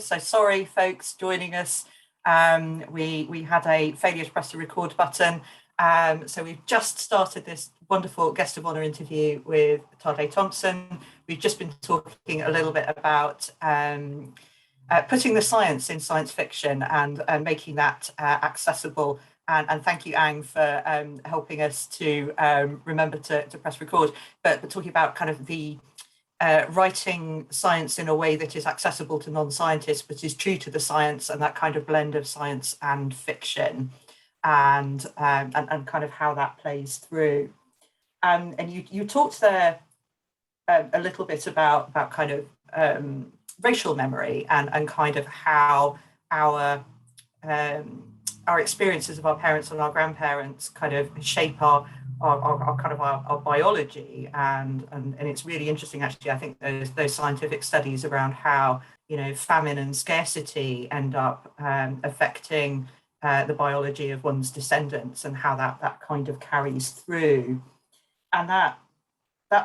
So sorry, folks, joining us. We had a failure to press the record button. So we've just started this wonderful guest of honour interview with Tade Thompson. We've just been talking a little bit about putting the science in science fiction and making that accessible. And thank you, Ang, for helping us to remember to press record. But we're talking about kind of the writing science in a way that is accessible to non-scientists, but is true to the science, and that kind of blend of science and fiction, and kind of how that plays through. And you talked there a little bit about kind of racial memory and kind of how our experiences of our parents and our grandparents kind of shape our biology, and it's really interesting, actually. I think those scientific studies around how, you know, famine and scarcity end up affecting the biology of one's descendants, and how that kind of carries through, and that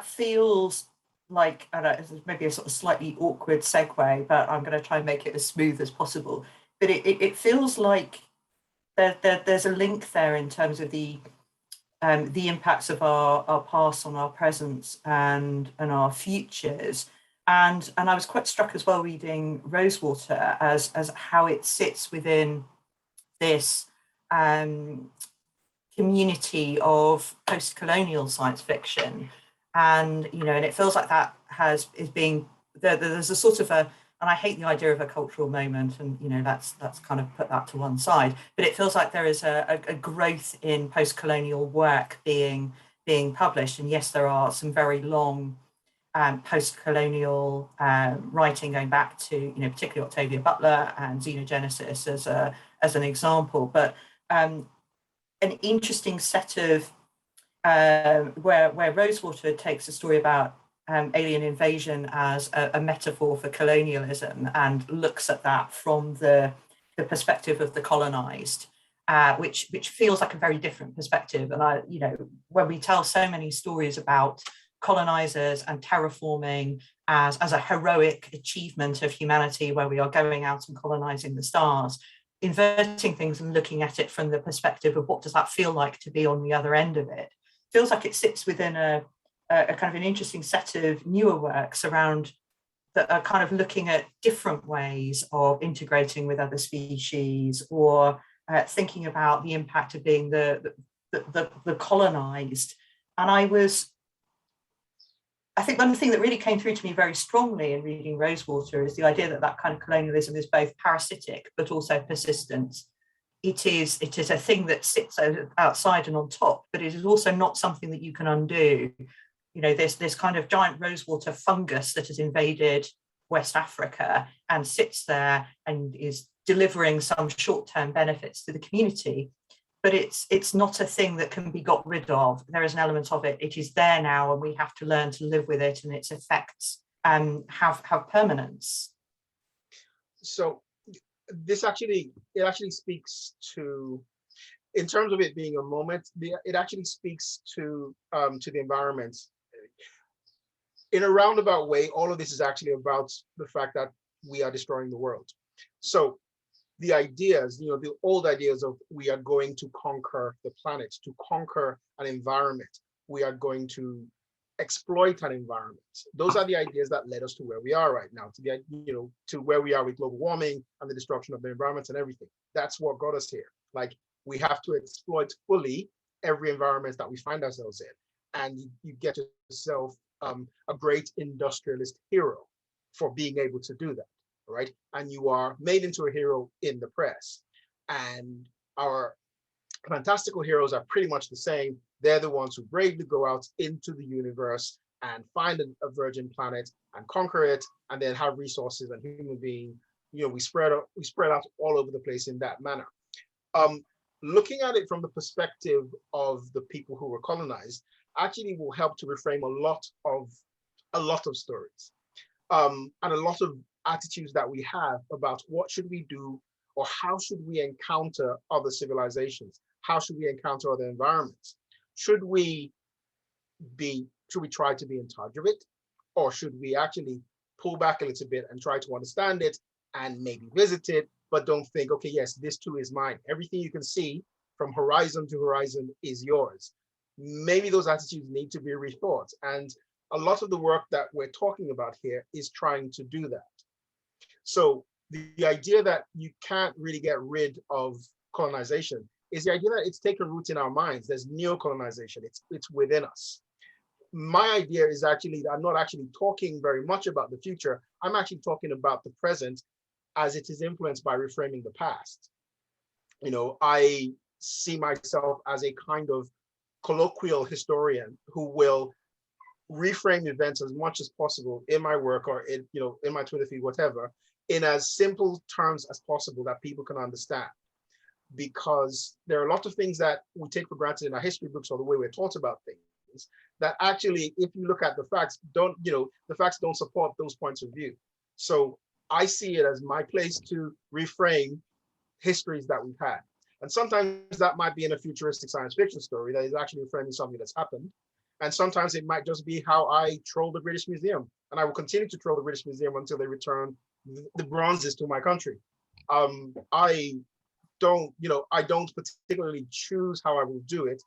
feels like, I don't know, this is maybe a sort of slightly awkward segue, but I'm going to try and make it as smooth as possible. But it feels like there's a link there in terms of the impacts of our past on our presents and our futures. And I was quite struck as well reading Rosewater as how it sits within this community of post-colonial science fiction. And, you know, and it feels like that there's a sort of and I hate the idea of a cultural moment, and, you know, that's kind of put that to one side. But it feels like there is a growth in post-colonial work being published. And yes, there are some very long post-colonial writing going back to, you know, particularly Octavia Butler and Xenogenesis as an example. But an interesting set of where Rosewater takes a story about alien invasion as a metaphor for colonialism, and looks at that from the perspective of the colonized, which feels like a very different perspective. And you know, when we tell so many stories about colonizers and terraforming as a heroic achievement of humanity, where we are going out and colonizing the stars, inverting things and looking at it from the perspective of what does that feel like to be on the other end of it, feels like it sits within a kind of an interesting set of newer works around that are kind of looking at different ways of integrating with other species, or thinking about the impact of being the colonized. And I think one thing that really came through to me very strongly in reading Rosewater is the idea that kind of colonialism is both parasitic but also persistent. It is a thing that sits outside and on top, but it is also not something that you can undo. You know, there's this kind of giant rosewater fungus that has invaded West Africa and sits there and is delivering some short-term benefits to the community, but it's not a thing that can be got rid of. There is an element of it. It is there now, and we have to learn to live with it, and its effects have permanence. So it actually speaks to, in terms of it being a moment, it actually speaks to the environment. In a roundabout way, all of this is actually about the fact that we are destroying the world. So the ideas, you know, the old ideas of we are going to conquer the planet, to conquer an environment, we are going to exploit an environment. Those are the ideas that led us to where we are right now, to the, you know, to where we are with global warming and the destruction of the environment and everything. That's what got us here. Like, we have to exploit fully every environment that we find ourselves in, and you get yourself a great industrialist hero for being able to do that, right? And you are made into a hero in the press. And our fantastical heroes are pretty much the same. They're the ones who bravely go out into the universe and find a virgin planet and conquer it, and then have resources and human being. You know, we spread out all over the place in that manner. Looking at it from the perspective of the people who were colonized actually will help to reframe a lot of stories, and a lot of attitudes that we have about what should we do, or how should we encounter other civilizations, how should we encounter other environments. Should we try to be in charge of it, or should we actually pull back a little bit and try to understand it and maybe visit it, but don't think, okay, yes, this too is mine. Everything you can see from horizon to horizon is yours. Maybe those attitudes need to be rethought. And a lot of the work that we're talking about here is trying to do that. So the idea that you can't really get rid of colonization is the idea that it's taken root in our minds. There's neo-colonization, it's within us. My idea is actually that I'm not actually talking very much about the future. I'm actually talking about the present as it is influenced by reframing the past. I see myself as a kind of colloquial historian who will reframe events as much as possible in my work or in my Twitter feed, whatever, in as simple terms as possible that people can understand. Because there are a lot of things that we take for granted in our history books or the way we're taught about things that actually, if you look at the facts, the facts don't support those points of view. So I see it as my place to reframe histories that we've had. And sometimes that might be in a futuristic science fiction story that is actually reframing something that's happened. And sometimes it might just be how I troll the British Museum. And I will continue to troll the British Museum until they return the bronzes to my country. I don't particularly choose how I will do it,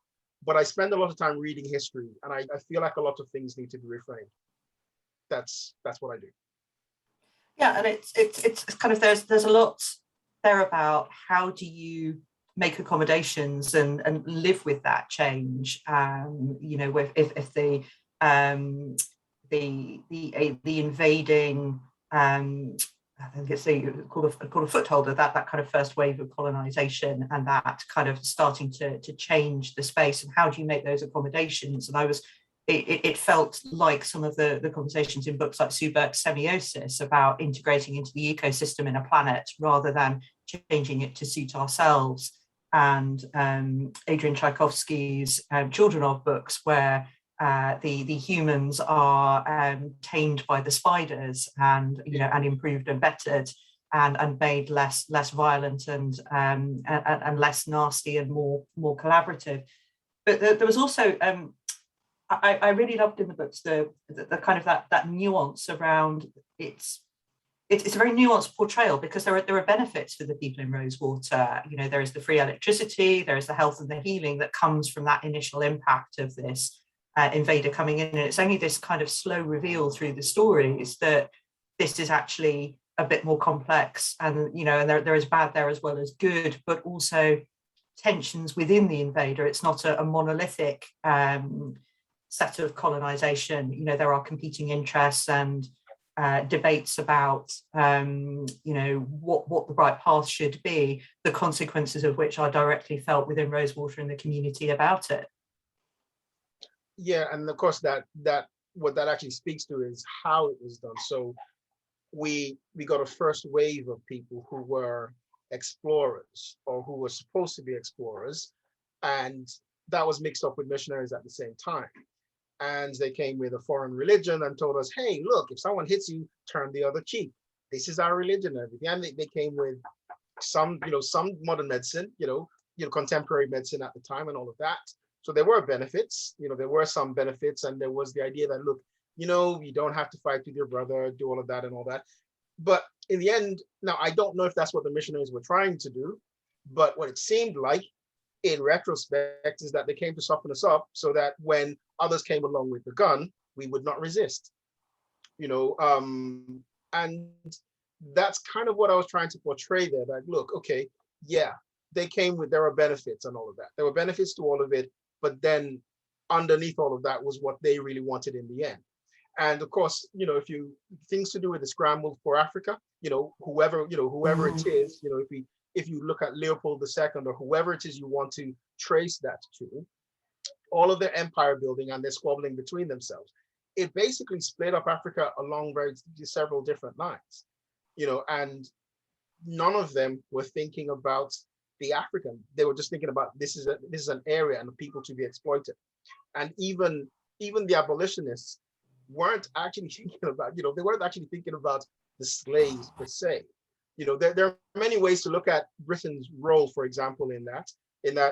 but I spend a lot of time reading history, and I feel like a lot of things need to be reframed. That's what I do. Yeah, and it's kind of there's a lot there about how do you make accommodations and live with that change. If the invading I think it's called a footholder, that kind of first wave of colonization and that kind of starting to change the space, and how do you make those accommodations? And it felt like some of the conversations in books like Sue Burke's Semiosis about integrating into the ecosystem in a planet rather than changing it to suit ourselves, and Adrian Tchaikovsky's Children of books, where the humans are tamed by the spiders and improved and bettered and made less violent and less nasty and more collaborative. But there was also I really loved in the books the kind of that nuance around it's a very nuanced portrayal, because there are benefits for the people in Rosewater. There is the free electricity, there is the health and the healing that comes from that initial impact of this invader coming in, and it's only this kind of slow reveal through the stories that this is actually a bit more complex, and and there is bad there as well as good, but also tensions within the invader. It's not a monolithic set of colonization. There are competing interests and debates about what the right path should be, the consequences of which are directly felt within Rosewater and the community about it. Yeah, and of course that what that actually speaks to is how it was done. So we got a first wave of people who were explorers or who were supposed to be explorers, and that was mixed up with missionaries at the same time. And they came with a foreign religion and told us, hey, look, if someone hits you, turn the other cheek. This is our religion and everything. And they came with some modern medicine, contemporary medicine at the time and all of that. So there were benefits, there were some benefits, and there was the idea that, look, you don't have to fight with your brother, do all of that and all that. But in the end, now I don't know if that's what the missionaries were trying to do, but what it seemed like in retrospect is that they came to soften us up so that when others came along with the gun, we would not resist, and that's kind of what I was trying to portray there, that look, okay, yeah, there were benefits and all of that. There were benefits to all of it, but then underneath all of that was what they really wanted in the end. And of course, if you things to do with the scramble for Africa, whoever it is, if you look at Leopold II or whoever it is you want to trace that to, all of their empire building and their squabbling between themselves, it basically split up Africa along several different lines, and none of them were thinking about the African. They were just thinking about this is an area and the people to be exploited. And even the abolitionists weren't actually thinking about, they weren't actually thinking about the slaves per se. There are many ways to look at Britain's role, for example, in that,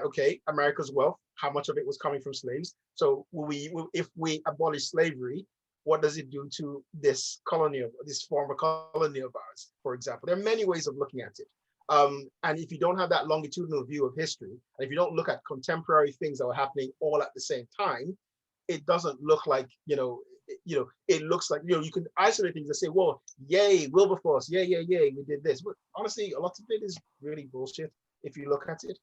okay, America's wealth, how much of it was coming from slaves? So if we abolish slavery, What does it do to this former colony of ours, for example? There are many ways of looking at it. And if you don't have that longitudinal view of history, and if you don't look at contemporary things that were happening all at the same time, it doesn't look like, it looks like, you can isolate things and say, well, yay, Wilberforce, yay, we did this. But honestly, a lot of it is really bullshit if you look at it.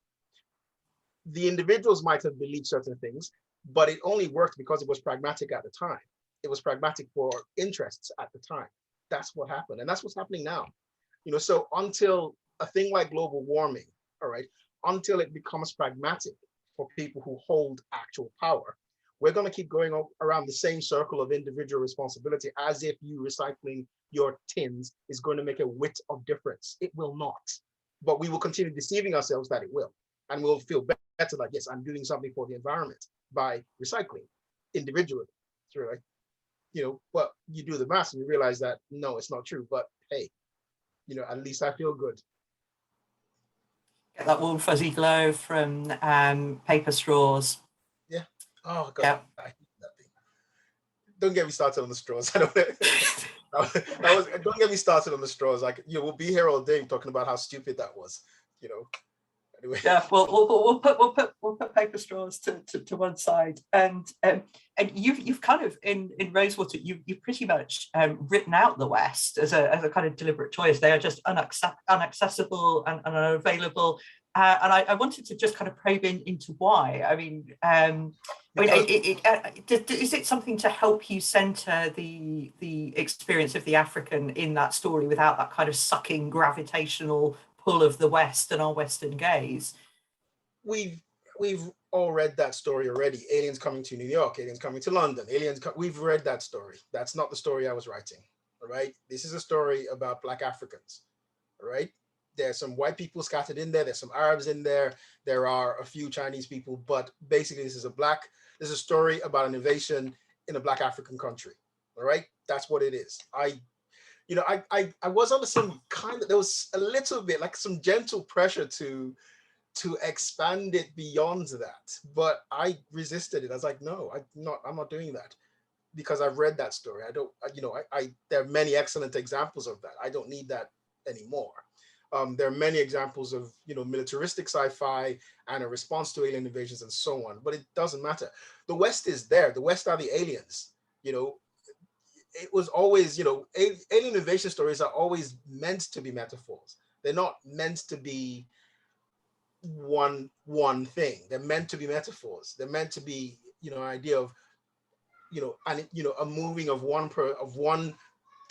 The individuals might have believed certain things, but it only worked because it was pragmatic at the time. It was pragmatic for interests at the time. That's what happened. And that's what's happening now. So until a thing like global warming, all right, until it becomes pragmatic for people who hold actual power, we're going to keep going around the same circle of individual responsibility as if you recycling your tins is going to make a whit of difference. It will not. But we will continue deceiving ourselves that it will. And we'll feel better like, yes, I'm doing something for the environment by recycling individually. Right? But you do the math and you realize that, no, it's not true. But hey, at least I feel good. Get that warm fuzzy glow from paper straws. Yeah. Oh God, yeah. I hate that thing. Don't get me started on the straws. I don't. Don't get me started on the straws. Like, we'll be here all day talking about how stupid that was. Anyway. Yeah, well, we'll put paper straws to one side, and you've kind of in Rosewater you've pretty much written out the West as a kind of deliberate choice. They are just inaccessible and unavailable, and I wanted to just kind of probe into why. Is it something to help you center the experience of the African in that story without that kind of sucking gravitational pull of the West and our Western gaze? We've all read that story already. Aliens coming to New York, aliens coming to London, we've read that story. That's not the story I was writing. All right. This is a story about Black Africans. All right. There's some white people scattered in there. There's some Arabs in there. There are a few Chinese people, but basically this is a story about an invasion in a Black African country. All right. That's what it is. I was under some there was a little bit like some gentle pressure to expand it beyond that, but I resisted it. I was like, no, I'm not doing that, because I've read that story. There are many excellent examples of that. I don't need that anymore. There are many examples of, militaristic sci-fi and a response to alien invasions and so on, but it doesn't matter. The West is there. The West are the aliens, It was always, alien invasion stories are always meant to be metaphors. They're not meant to be one thing. They're meant to be metaphors. They're meant to be, an idea of, a moving of one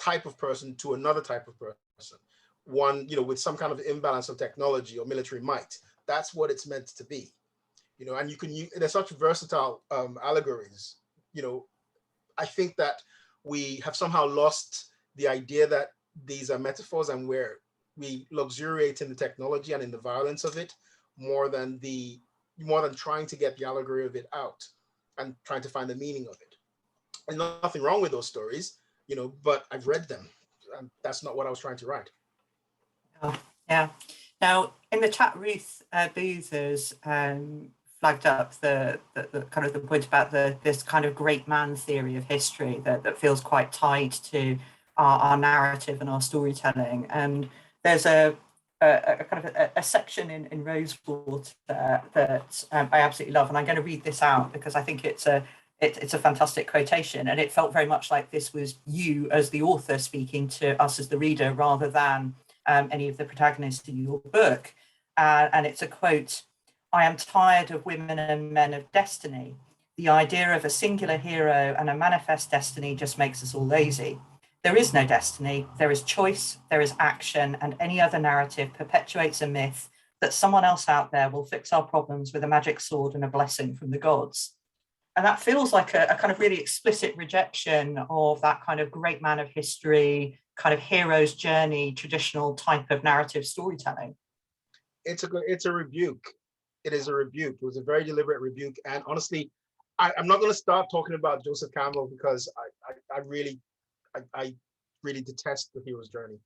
type of person to another type of person. One, with some kind of imbalance of technology or military might. That's what it's meant to be. And you can use, there's such versatile allegories. I think that we have somehow lost the idea that these are metaphors, and we luxuriate in the technology and in the violence of it more than trying to get the allegory of it out and trying to find the meaning of it. And nothing wrong with those stories, but I've read them, and that's not what I was trying to write. Oh, yeah. Now, in the chat, Ruth Boothers flagged up the kind of the point about this kind of great man theory of history that feels quite tied to our narrative and our storytelling. And there's a kind of a section in Rosewater that I absolutely love, and I'm going to read this out because I think it's a fantastic quotation, and it felt very much like this was you as the author speaking to us as the reader rather than any of the protagonists in your book. And it's a quote: "I am tired of women and men of destiny. The idea of a singular hero and a manifest destiny just makes us all lazy. There is no destiny, there is choice, there is action, and any other narrative perpetuates a myth that someone else out there will fix our problems with a magic sword and a blessing from the gods." And that feels like a kind of really explicit rejection of that kind of great man of history, kind of hero's journey, traditional type of narrative storytelling. It's a rebuke. It is a rebuke. It was a very deliberate rebuke. And honestly, I'm not going to start talking about Joseph Campbell because I really detest the hero's journey.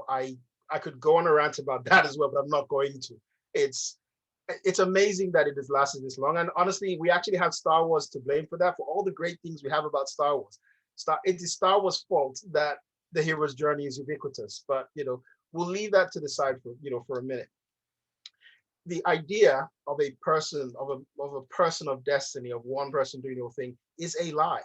I could go on a rant about that as well, but I'm not going to. It's amazing that it has lasted this long. And honestly, we actually have Star Wars to blame for that, for all the great things we have about Star Wars. it is Star Wars' fault that the hero's journey is ubiquitous. But we'll leave that to the side for a minute. The idea of a person of destiny, of one person doing the whole thing, is a lie.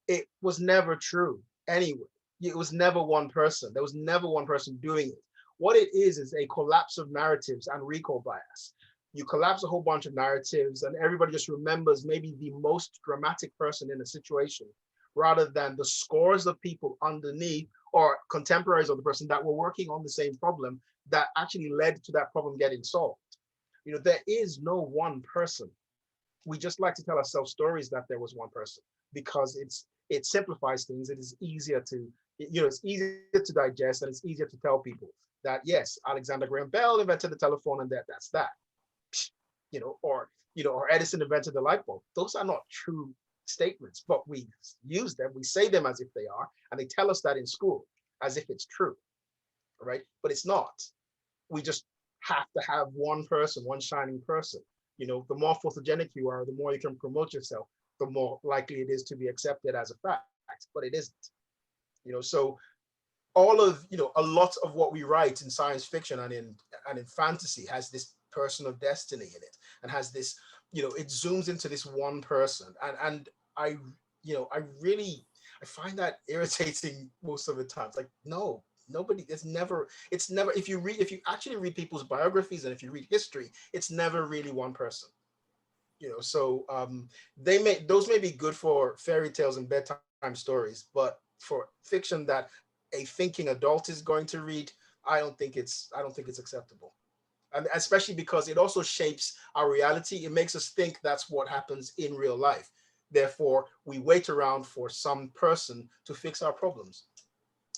It was never true anyway. It was never one person. There was never one person doing it. What it is a collapse of narratives and recall bias. You collapse a whole bunch of narratives and everybody just remembers maybe the most dramatic person in a situation rather than the scores of people underneath or contemporaries of the person that were working on the same problem that actually led to that problem getting solved. There is no one person. We just like to tell ourselves stories that there was one person because it simplifies things. It is easier to, it's easier to digest and it's easier to tell people that yes, Alexander Graham Bell invented the telephone and that's that. Or Edison invented the light bulb. Those are not true statements, but we use them, we say them as if they are, and they tell us that in school as if it's true, right? But it's not. We just have to have one person, one shining person. The more photogenic you are, the more you can promote yourself, the more likely it is to be accepted as a fact, but it isn't. So all of, a lot of what we write in science fiction and in fantasy has this person of destiny in it and has this, it zooms into this one person. And I find that irritating most of the time. It's like, no, nobody, it's never, if you actually read people's biographies and if you read history, it's never really one person. So those may be good for fairy tales and bedtime stories, but for fiction that a thinking adult is going to read, I don't think it's acceptable. And especially because it also shapes our reality. It makes us think that's what happens in real life. Therefore, we wait around for some person to fix our problems.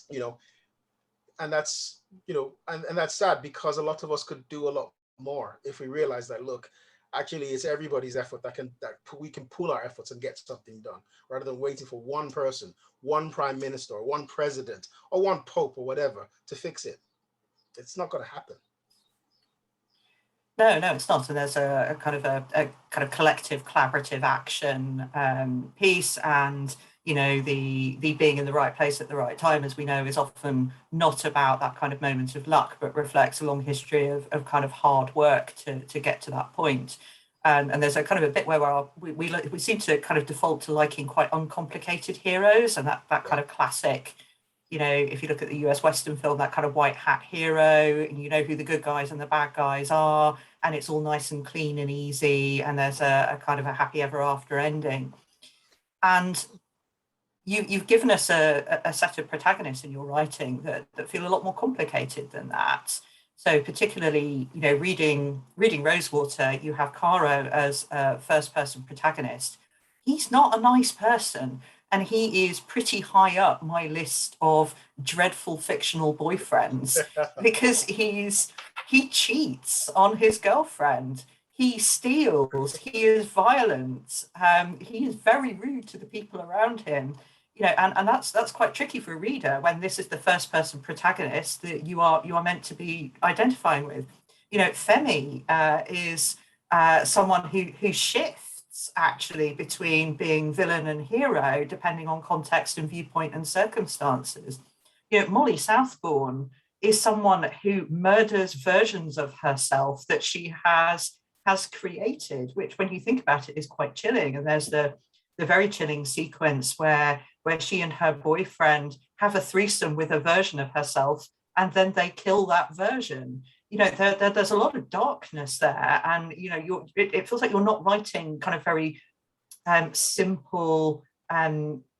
And that's, and that's sad because a lot of us could do a lot more if we realize that, look, actually it's everybody's effort that we can pool our efforts and get something done rather than waiting for one person, one prime minister or one president or one pope or whatever to fix it. It's not going to happen. No, it's not. And there's a kind of collective, collaborative action piece, and the being in the right place at the right time, as we know, is often not about that kind of moment of luck, but reflects a long history of kind of hard work to get to that point. And there's a kind of a bit where we seem to kind of default to liking quite uncomplicated heroes, and that kind of classic. If you look at the US Western film, that kind of white hat hero, and you know who the good guys and the bad guys are, and it's all nice and clean and easy, and there's a kind of a happy ever after ending. And you've given us a set of protagonists in your writing that feel a lot more complicated than that. So particularly, reading Rosewater, you have Caro as a first-person protagonist. He's not a nice person. And he is pretty high up my list of dreadful fictional boyfriends because he cheats on his girlfriend. He steals. He is violent. He is very rude to the people around him. And that's quite tricky for a reader when this is the first person protagonist that you are meant to be identifying with. Femi is someone who shifts actually between being villain and hero depending on context and viewpoint and circumstances. Molly Southbourne is someone who murders versions of herself that she has created, which when you think about it is quite chilling. And there's the very chilling sequence where she and her boyfriend have a threesome with a version of herself and then they kill that version. There's a lot of darkness there, and it feels like you're not writing kind of very simple,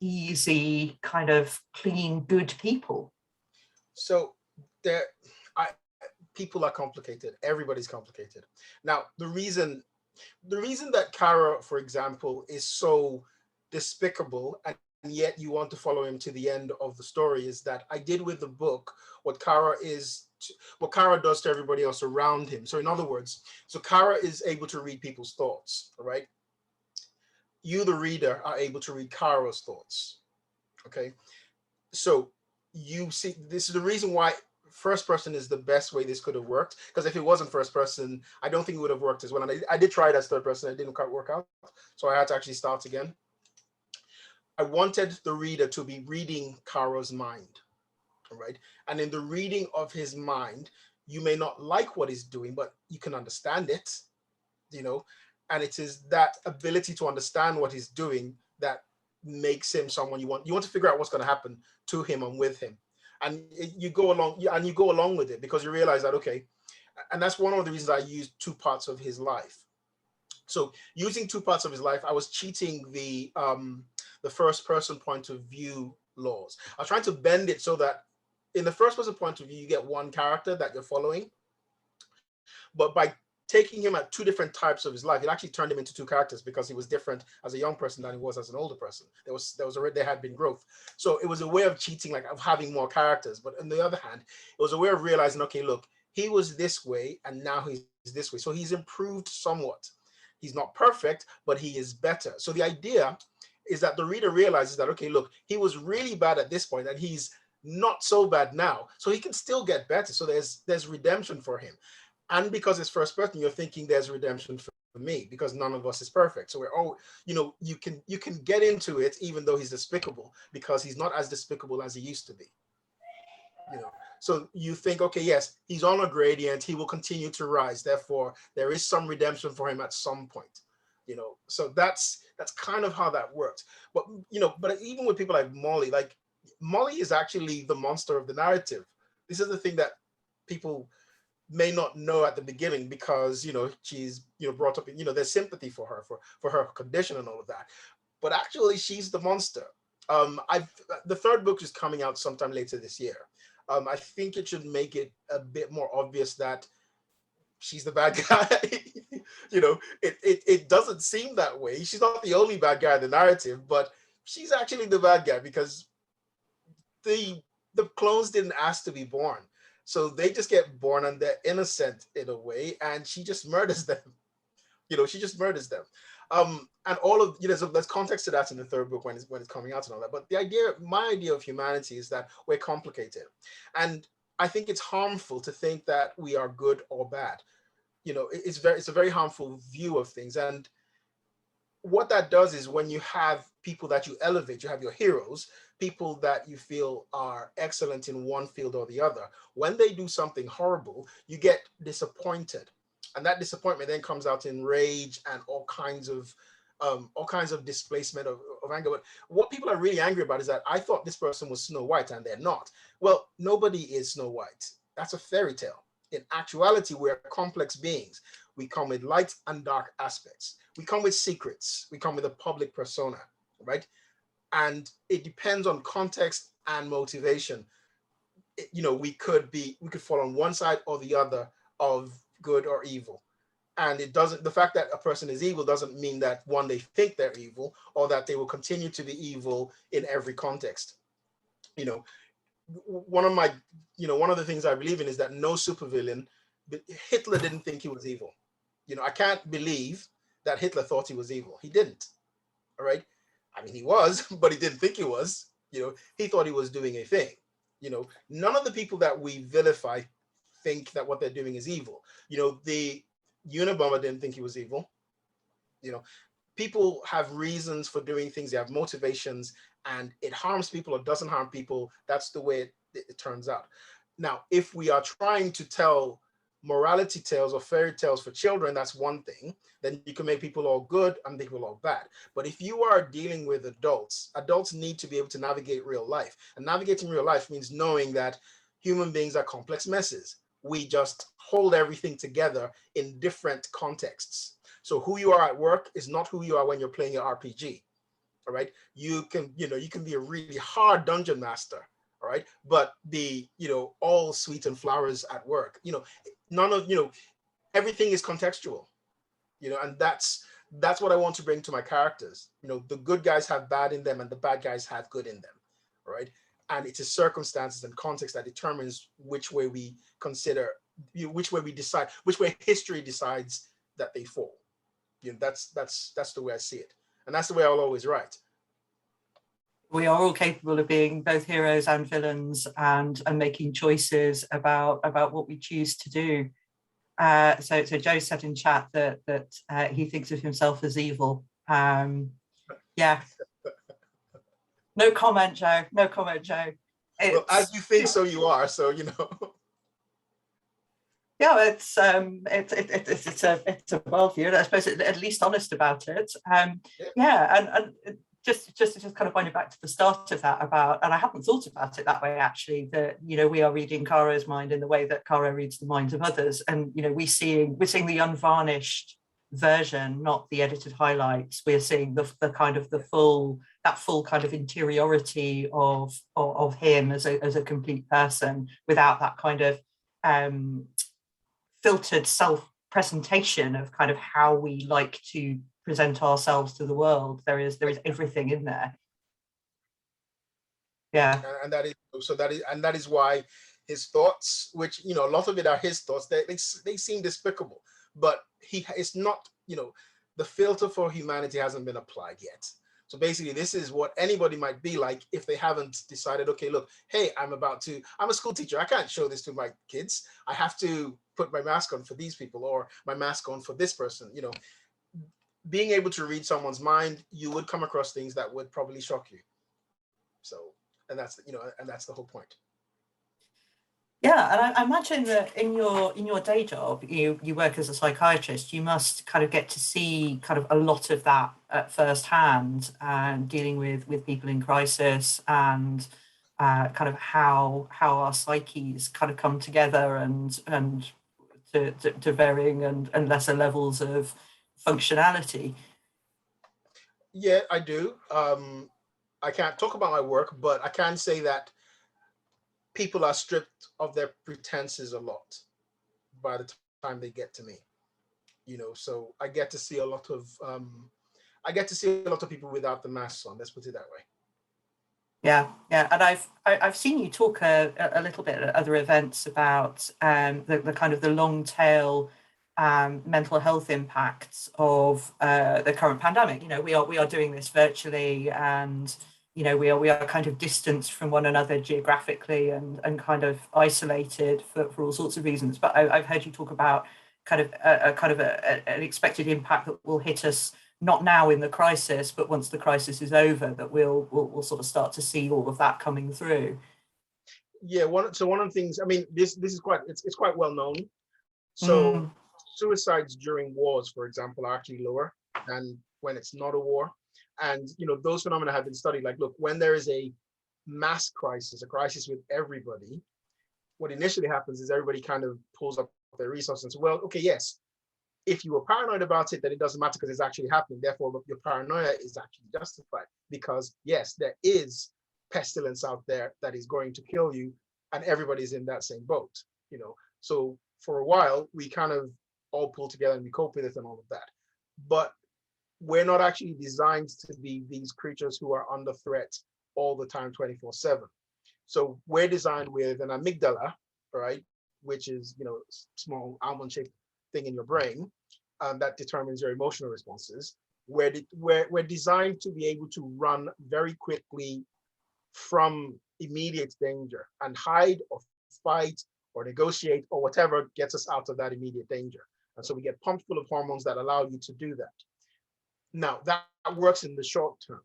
easy, kind of clean, good people. So people are complicated. Everybody's complicated. Now, the reason that Kara, for example, is so despicable and yet you want to follow him to the end of the story is that I did with the book what Kara does to everybody else around him. So in other words, Kara is able to read people's thoughts, right? You, the reader, are able to read Kara's thoughts, okay? So you see, this is the reason why first person is the best way this could have worked, because if it wasn't first person, I don't think it would have worked as well. And I did try it as third person, it didn't quite work out. So I had to actually start again. I wanted the reader to be reading Caro's mind, right? And in the reading of his mind, you may not like what he's doing, but you can understand it, you know, and it is that ability to understand what he's doing that makes him someone you want to figure out what's going to happen to him and with him. And you go along with it because you realize that, okay, and that's one of the reasons I used two parts of his life. So using two parts of his life, I was cheating the first person point of view laws. I was trying to bend it so that in the first person point of view, you get one character that you're following. But by taking him at two different types of his life, it actually turned him into two characters because he was different as a young person than he was as an older person. There had been growth. So it was a way of cheating, like of having more characters. But on the other hand, it was a way of realizing, okay, look, he was this way and now he's this way. So he's improved somewhat. He's not perfect, but he is better. So the idea is that the reader realizes that, okay, look, he was really bad at this point and he's not so bad now. So he can still get better. So there's redemption for him. And because it's first person, you're thinking there's redemption for me because none of us is perfect. So we're all, you can get into it even though he's despicable because he's not as despicable as he used to be. So you think, okay, yes, he's on a gradient, he will continue to rise. Therefore, there is some redemption for him at some point. So that's kind of how that works. But even with people like Molly is actually the monster of the narrative. This is the thing that people may not know at the beginning because she's brought up in there's sympathy for her for her condition and all of that, but actually she's the monster. The third book is coming out sometime later this year. I think it should make it a bit more obvious that she's the bad guy. It doesn't seem that way. She's not the only bad guy in the narrative, but she's actually the bad guy because the clones didn't ask to be born. So they just get born and they're innocent in a way, and she just murders them. She just murders them. And all of so there's context to that in the third book when it's coming out and all that. But my idea of humanity is that we're complicated, and I think it's harmful to think that we are good or bad. It's a very harmful view of things. And what that does is when you have people that you elevate, you have your heroes, people that you feel are excellent in one field or the other. When they do something horrible, you get disappointed. And that disappointment then comes out in rage and all kinds of displacement of anger. But what people are really angry about is that I thought this person was Snow White and they're not. Well, nobody is Snow White. That's a fairy tale. In actuality, we're complex beings. We come with light and dark aspects. We come with secrets. We come with a public persona, right? And it depends on context and motivation. We could fall on one side or the other of good or evil. And the fact that a person is evil doesn't mean that one, they think they're evil or that they will continue to be evil in every context. One of the things I believe in is that no supervillain, Hitler didn't think he was evil. I can't believe that Hitler thought he was evil. He didn't. All right. I mean, he was, but he didn't think he was. He thought he was doing a thing. None of the people that we vilify think that what they're doing is evil. The Unabomber didn't think he was evil. People have reasons for doing things. They have motivations, and it harms people or doesn't harm people. That's the way it turns out. Now, if we are trying to tell morality tales or fairy tales for children, that's one thing. Then you can make people all good and people all bad. But if you are dealing with adults need to be able to navigate real life. And navigating real life means knowing that human beings are complex messes. We just hold everything together in different contexts. So who you are at work is not who you are when you're playing your RPG. All right. You can be a really hard dungeon master. All right. But be, all sweet and flowers at work. Everything is contextual, and that's what I want to bring to my characters. The good guys have bad in them and the bad guys have good in them. All right. And it is circumstances and context that determines which way we consider, which way we decide, which way history decides that they fall. That's the way I see it. And that's the way I'll always write. We are all capable of being both heroes and villains and making choices about what we choose to do. So Joe said in chat that he thinks of himself as evil. Yeah. No comment, Joe. No comment, Joe. Well, as you think, so you are. So Yeah, it's a worldview, and I suppose at least honest about it. And just kind of pointing back to the start of that about, and I hadn't thought about it that way actually, that we are reading Caro's mind in the way that Caro reads the minds of others, and we're seeing the unvarnished version, not the edited highlights. We're seeing the kind of the full kind of interiority of him as a complete person, without that kind of filtered self-presentation of kind of how we like to present ourselves to the world. There is everything in there. Yeah. And that is why his thoughts, which a lot of it are his thoughts, they seem despicable, but it's not, the filter for humanity hasn't been applied yet. So basically, this is what anybody might be like if they haven't decided, okay, look, hey, I'm a school teacher. I can't show this to my kids. I have to put my mask on for these people, or my mask on for this person. Being able to read someone's mind, you would come across things that would probably shock you. So, and that's the whole point. Yeah, and I imagine that in your day job, you work as a psychiatrist, you must kind of get to see kind of a lot of that at first hand, and dealing with people in crisis, and kind of how our psyches kind of come together, and to varying and lesser levels of functionality. Yeah, I do. I can't talk about my work, but I can say that people are stripped of their pretenses a lot by the time they get to me. So I get to see a lot of people without the masks on. Let's put it that way. Yeah, and I've seen you talk a little bit at other events about the kind of the long tail mental health impacts of the current pandemic. We are doing this virtually, and we are kind of distanced from one another geographically, and kind of isolated for all sorts of reasons. But I've heard you talk about kind of an expected impact that will hit us not now in the crisis, but once the crisis is over, that we'll sort of start to see all of that coming through. Yeah, one of the things, I mean, this is it's quite well known. So suicides during wars, for example, are actually lower than when it's not a war. And those phenomena have been studied. Like, look, when there is a mass crisis, a crisis with everybody, what initially happens is everybody kind of pulls up their resources and says, well, okay, yes, if you were paranoid about it, then it doesn't matter because it's actually happening. Therefore, your paranoia is actually justified, because yes, there is pestilence out there that is going to kill you, and everybody's in that same boat. So for a while, we kind of all pull together and we cope with it and all of that. But we're not actually designed to be these creatures who are under threat all the time, 24/7. So we're designed with an amygdala, right, which is small almond-shaped thing in your brain, that determines your emotional responses. We're designed to be able to run very quickly from immediate danger and hide or fight or negotiate or whatever gets us out of that immediate danger. And so we get pumped full of hormones that allow you to do that. Now, that works in the short term,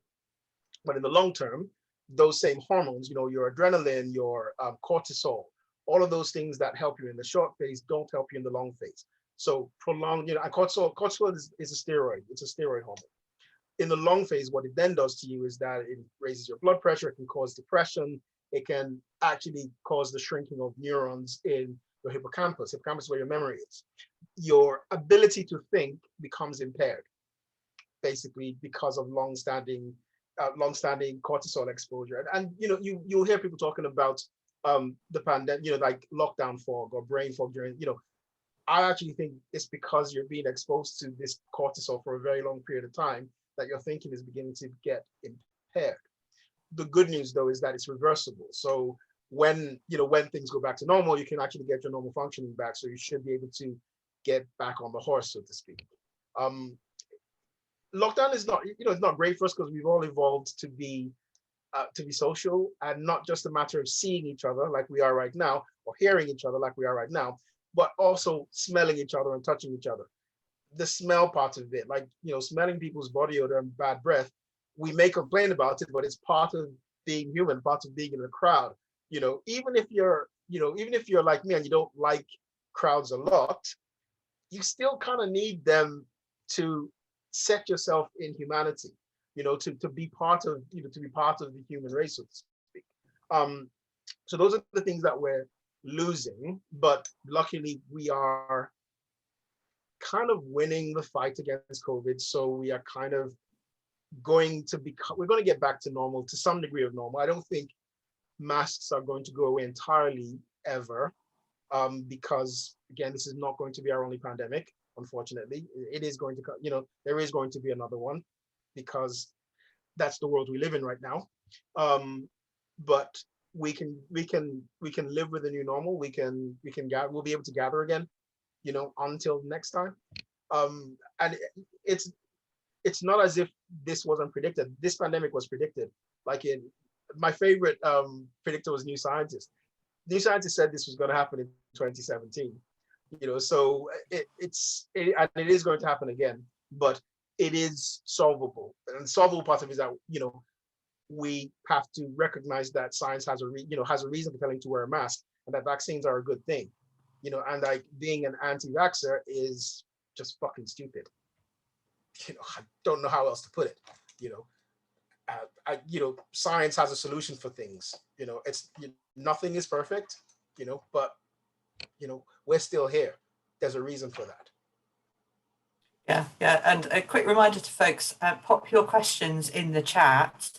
but in the long term, those same hormones, your adrenaline, your cortisol, all of those things that help you in the short phase don't help you in the long phase. So prolonged, cortisol is a steroid. It's a steroid hormone. In the long phase, what it then does to you is that it raises your blood pressure. It can cause depression. It can actually cause the shrinking of neurons in your hippocampus. Hippocampus is where your memory is. Your ability to think becomes impaired, basically because of long-standing cortisol exposure. And you'll hear people talking about the pandemic, like lockdown fog or brain fog during, I actually think it's because you're being exposed to this cortisol for a very long period of time that your thinking is beginning to get impaired. The good news, though, is that it's reversible. So when things go back to normal, you can actually get your normal functioning back. So you should be able to get back on the horse, so to speak. Lockdown is not, it's not great for us because we've all evolved to be social, and not just a matter of seeing each other like we are right now, or hearing each other like we are right now, but also smelling each other and touching each other. The smell part of it, like, smelling people's body odor and bad breath, we may complain about it, but it's part of being human, part of being in a crowd. Even if you're like me and you don't like crowds a lot, you still kind of need them to set yourself in humanity, to be part of, to be part of the human race, so to speak. So those are the things that we're losing, but luckily we are kind of winning the fight against COVID. So we are kind of we're going to get back to normal, to some degree of normal. I don't think masks are going to go away entirely ever, because again, this is not going to be our only pandemic. Unfortunately, it is going to, there is going to be another one, because that's the world we live in right now. But we can live with the new normal. We'll be able to gather again, until next time. And it's not as if this wasn't predicted. This pandemic was predicted. Like, my favorite predictor was New Scientist. New Scientist said this was going to happen in 2017. So it is going to happen again, but it is solvable. And the solvable part of it is that, we have to recognize that science has a reason for telling to wear a mask, and that vaccines are a good thing. And like, being an anti-vaxxer is just fucking stupid. I don't know how else to put it. Science has a solution for things. Nothing is perfect, but we're still here. There's a reason for that. Yeah. And a quick reminder to folks: pop your questions in the chat.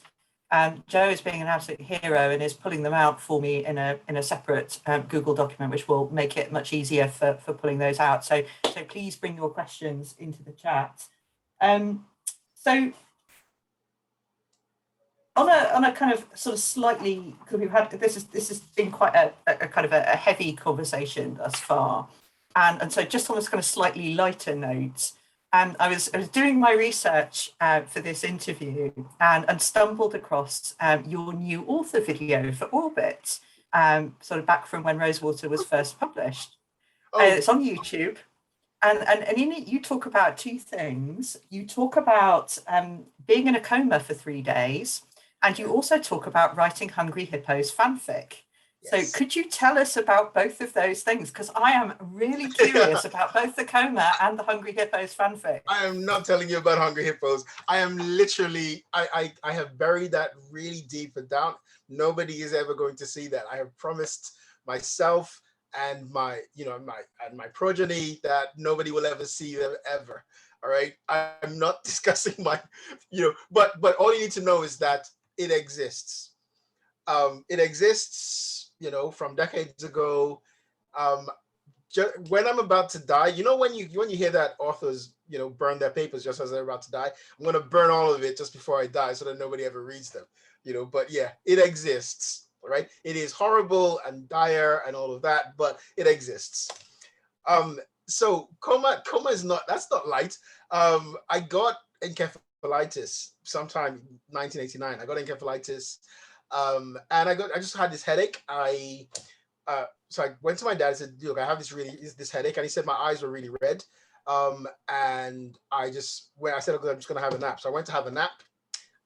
Joe is being an absolute hero and is pulling them out for me in a separate Google document, which will make it much easier for pulling those out. So please bring your questions into the chat. So on a kind of sort of slightly, because we've had this has been quite a kind of a heavy conversation thus far, and so just on this kind of slightly lighter note. I was doing my research for this interview and stumbled across your new author video for Orbit, sort of back from when Rosewater was first published. It's on YouTube. And in it, you talk about two things. You talk about being in a coma for 3 days, and you also talk about writing Hungry Hippos fanfic. Yes. So could you tell us about both of those things? Because I am really curious about both the coma and the Hungry Hippos fanfic. I am not telling you about Hungry Hippos. I am literally, I have buried that really deep and down. Nobody is ever going to see that. I have promised myself and my progeny that nobody will ever see them ever. All right. I'm not discussing but all you need to know is that it exists. It exists, from decades ago. When I'm about to die, when you hear that authors, burn their papers just as they're about to die, I'm going to burn all of it just before I die so that nobody ever reads them, but yeah, it exists, right? It is horrible and dire and all of that, but it exists. So coma is that's not light. I got encephalitis sometime in 1989. I got encephalitis. And I just had this headache. So I went to my dad and said, look, I have this headache. And he said my eyes were really red. And I said, okay, I'm just going to have a nap. So I went to have a nap.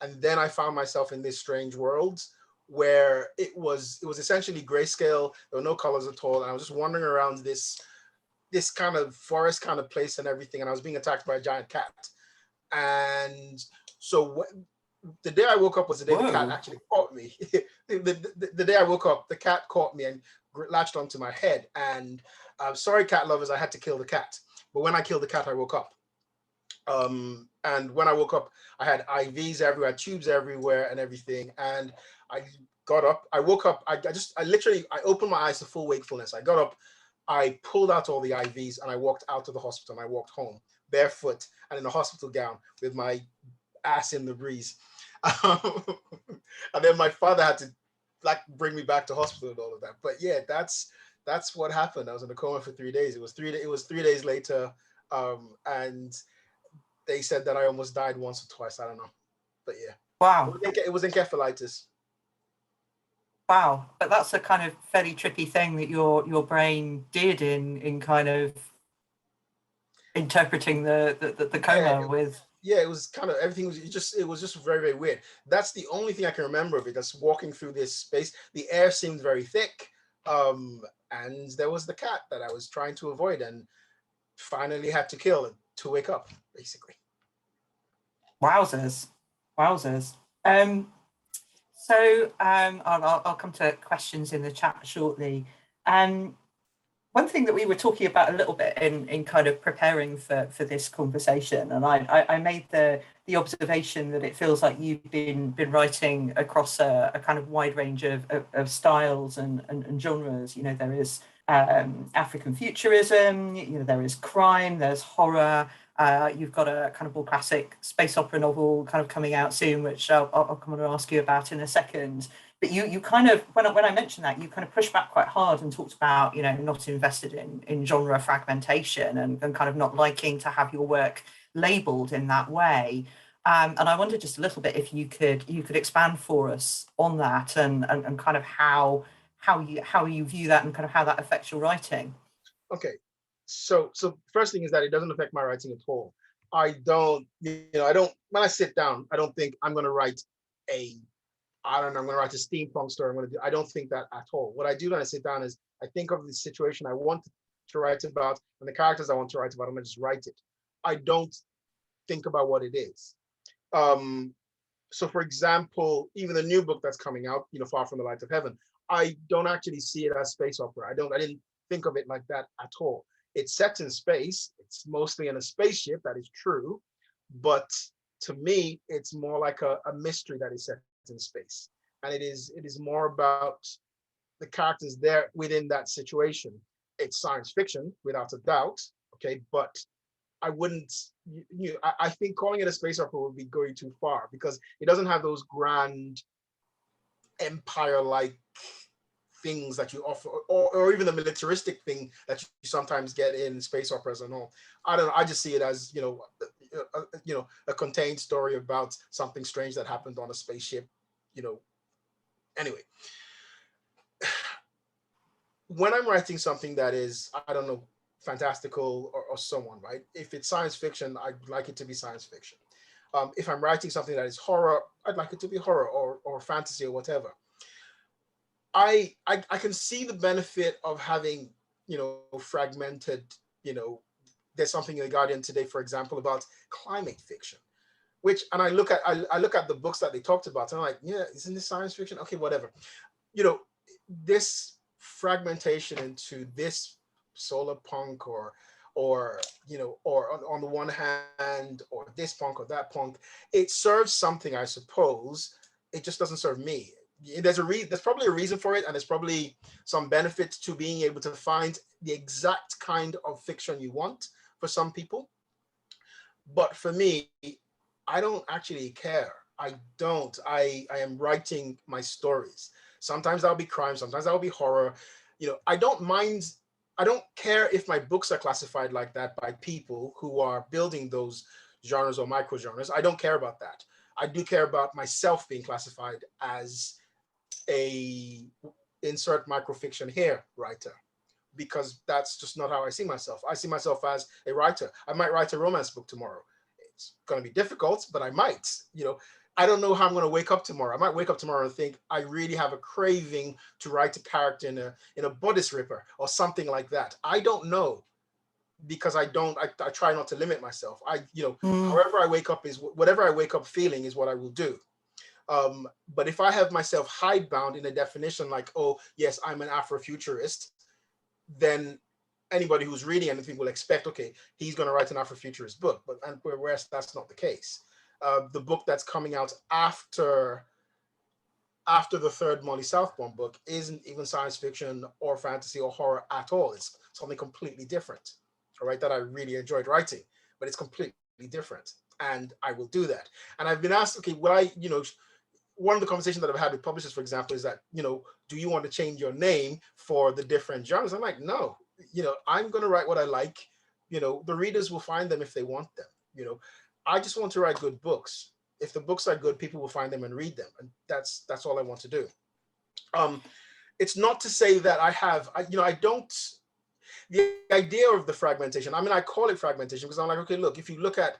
And then I found myself in this strange world where it was essentially grayscale. There were no colors at all. And I was just wandering around this kind of forest kind of place and everything. And I was being attacked by a giant cat. And so the day I woke up was the day the cat actually caught me. the day I woke up, the cat caught me and latched onto my head. And sorry, cat lovers, I had to kill the cat. But when I killed the cat, I woke up. And when I woke up, I had IVs everywhere, tubes everywhere and everything. And I got up, I woke up, I opened my eyes to full wakefulness. I got up, I pulled out all the IVs and I walked out of the hospital and I walked home barefoot and in a hospital gown with my ass in the breeze. And then my father had to bring me back to hospital and all of that. But yeah, that's what happened. I was in a coma for 3 days. It was 3 days later. And they said that I almost died once or twice. I don't know. But yeah. Wow. It was encephalitis. Wow. But that's a kind of fairly trippy thing that your brain did in kind of interpreting the coma with. yeah, it was kind of, everything was it was just very, very weird. That's the only thing I can remember of it. That's walking through this space. The air seemed very thick. And there was the cat that I was trying to avoid and finally had to kill to wake up, basically. Wowzers, wowzers. I'll come to questions in the chat shortly. One thing that we were talking about a little bit in kind of preparing for this conversation, and I made the observation that it feels like you've been writing across a kind of wide range of styles and genres. You know, there is African futurism, you know, there is crime, there's horror. You've got a kind of more classic space opera novel kind of coming out soon, which I'll come on and ask you about in a second. But you kind of, when I mentioned that, you kind of pushed back quite hard and talked about, you know, not invested in genre fragmentation and kind of not liking to have your work labeled in that way. And I wondered just a little bit if you could expand for us on that and kind of how you view that and kind of how that affects your writing. Okay, so first thing is that it doesn't affect my writing at all. I don't, when I sit down, I don't think I'm going to write I'm going to write a steampunk story. I don't think that at all. What I do when I sit down is I think of the situation I want to write about and the characters I want to write about, I'm going to just write it. I don't think about what it is. So for example, even the new book that's coming out, Far from the Light of Heaven, I don't actually see it as space opera. I didn't think of it like that at all. It's set in space. It's mostly in a spaceship, that is true. But to me, it's more like a mystery that is set in space. And it is more about the characters there within that situation. It's science fiction, without a doubt, okay? But I wouldn't, I think calling it a space opera would be going too far because it doesn't have those grand empire-like things that you offer, or even the militaristic thing that you sometimes get in space operas and all. I just see it as, a contained story about something strange that happened on a spaceship, Anyway, when I'm writing something that is, I don't know, fantastical or so on, right? If it's science fiction, I'd like it to be science fiction. If I'm writing something that is horror, I'd like it to be horror or fantasy or whatever. I can see the benefit of having, fragmented, there's something in The Guardian today, for example, about climate fiction, and I look at the books that they talked about, and I'm like, yeah, isn't this science fiction? Okay, whatever. This fragmentation into this solar punk or on the one hand, or this punk or that punk, it serves something, I suppose. It just doesn't serve me. There's probably a reason for it, and there's probably some benefit to being able to find the exact kind of fiction you want for some people. But for me, I don't actually care. I am writing my stories. Sometimes that'll be crime, sometimes that'll be horror. I don't mind. I don't care if my books are classified like that by people who are building those genres or micro genres. I don't care about that. I do care about myself being classified as a insert microfiction here writer, because that's just not how I see myself. I see myself as a writer. I might write a romance book tomorrow. It's going to be difficult, but I might. I don't know how I'm going to wake up tomorrow. I might wake up tomorrow and think I really have a craving to write a character in a bodice ripper or something like that. I don't know, because I try not to limit myself. However I wake up is whatever I wake up feeling is what I will do. But if I have myself hidebound in a definition like, oh yes, I'm an Afrofuturist, then anybody who's reading anything will expect, okay, he's going to write an Afrofuturist book. But whereas that's not the case. The book that's coming out after the third Molly Southbourne book isn't even science fiction or fantasy or horror at all. It's something completely different, all right, that I really enjoyed writing, but it's completely different, and I will do that. And I've been asked, okay, one of the conversations that I've had with publishers, for example, is that, do you want to change your name for the different genres? I'm like, no, I'm going to write what I like. The readers will find them if they want them. I just want to write good books. If the books are good, people will find them and read them. And that's all I want to do. It's not to say that the idea of the fragmentation, I call it fragmentation because I'm like, okay, look, if you look at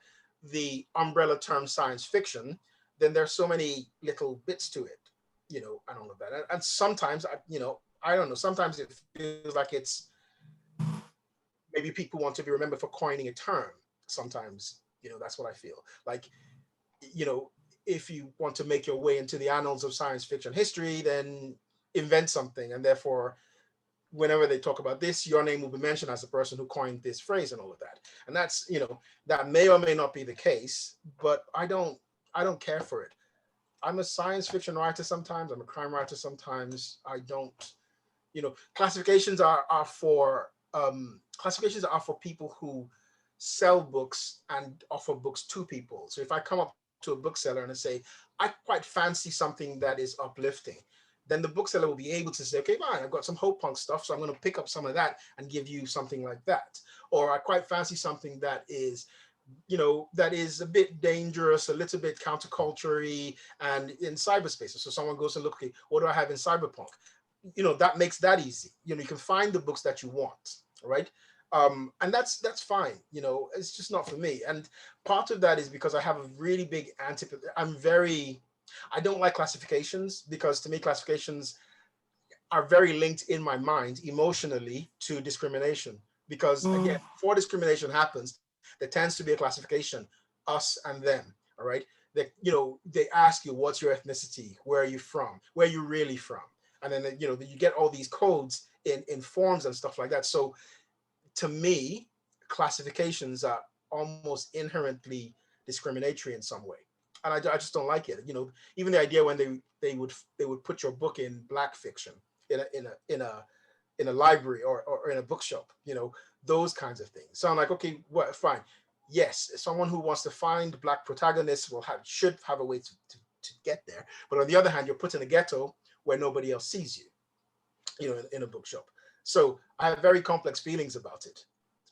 the umbrella term science fiction, then there's so many little bits to it, you know, and all of that. And sometimes, you know, I don't know, sometimes it feels like it's maybe people want to be remembered for coining a term. Sometimes, you know, that's what I feel. Like, you know, if you want to make your way into the annals of science fiction history, then invent something. And therefore, whenever they talk about this, your name will be mentioned as the person who coined this phrase and all of that. And that's, you know, that may or may not be the case, but I don't care for it. I'm a science fiction writer sometimes, I'm a crime writer sometimes. I don't, you know, classifications are for people who sell books and offer books to people. So if I come up to a bookseller and I say, I quite fancy something that is uplifting, then the bookseller will be able to say, okay, fine, I've got some hope punk stuff, so I'm going to pick up some of that and give you something like that. Or I quite fancy something that is, you know, that is a bit dangerous, a little bit counterculture-y and in cyberspace. So someone goes and look, okay, what do I have in cyberpunk? You know, that makes that easy. You know, you can find the books that you want, right? And that's fine. You know, it's just not for me. And part of that is because I have a really big I don't like classifications, because to me classifications are very linked in my mind emotionally to discrimination. Because again, before discrimination happens, there tends to be a classification, us and them. All right. They, you know, they ask you, what's your ethnicity? Where are you from? Where are you really from? And then, you know, you get all these codes in forms and stuff like that. So to me, classifications are almost inherently discriminatory in some way. And I just don't like it. You know, even the idea when they would put your book in Black fiction in a library or in a bookshop, you know, those kinds of things. So I'm like, okay, well, fine. Yes, someone who wants to find Black protagonists should have a way to get there. But on the other hand, you're put in a ghetto where nobody else sees you, you know, in a bookshop. So I have very complex feelings about it.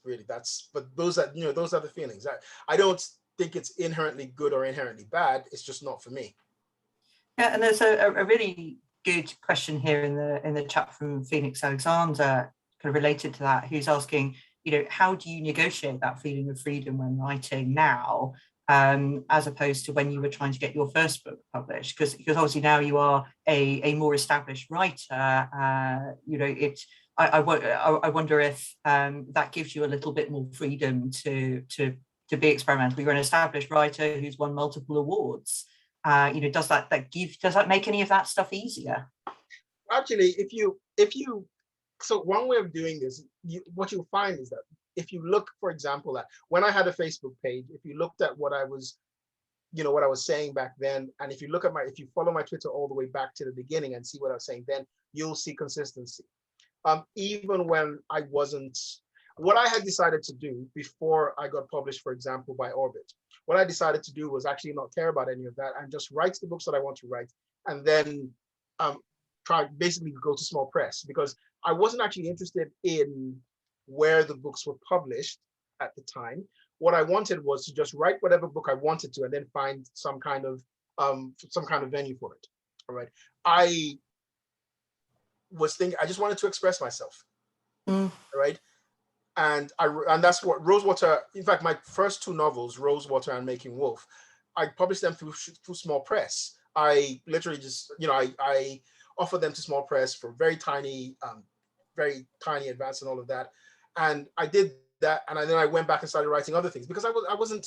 Really, but those are, you know, those are the feelings. I don't think it's inherently good or inherently bad. It's just not for me. Yeah, and there's a really good question here in the chat from Phoenix Alexander, kind of related to that, who's asking, you know, how do you negotiate that feeling of freedom when writing now, as opposed to when you were trying to get your first book published? Because obviously now you are a more established writer. You know, I wonder if that gives you a little bit more freedom to be experimental. You're an established writer who's won multiple awards. You know, does that make any of that stuff easier? Actually, so one way of doing this, what you'll find is that if you look, for example, at when I had a Facebook page, if you looked at what I was saying back then, and if you follow my Twitter all the way back to the beginning and see what I was saying then, you'll see consistency. Even when what I had decided to do before I got published, for example, by Orbit, what I decided to do was actually not care about any of that and just write the books that I want to write, and then basically go to small press, because I wasn't actually interested in where the books were published at the time. What I wanted was to just write whatever book I wanted to and then find some kind of venue for it. All right. I was thinking I just wanted to express myself. Right. And that's what Rosewater, in fact, my first two novels, Rosewater and Making Wolf, I published them through small press. I literally just, you know, I offered them to small press for very tiny advance and all of that. And I did that. And then I went back and started writing other things, because I'm not going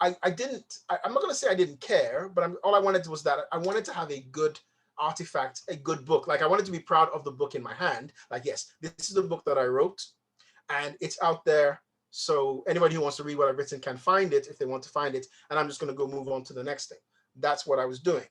to say I didn't care, but all I wanted was that I wanted to have a good artifact, a good book. Like, I wanted to be proud of the book in my hand. Like, yes, this is the book that I wrote, and it's out there. So anybody who wants to read what I've written can find it if they want to find it. And I'm just going to go move on to the next thing. That's what I was doing.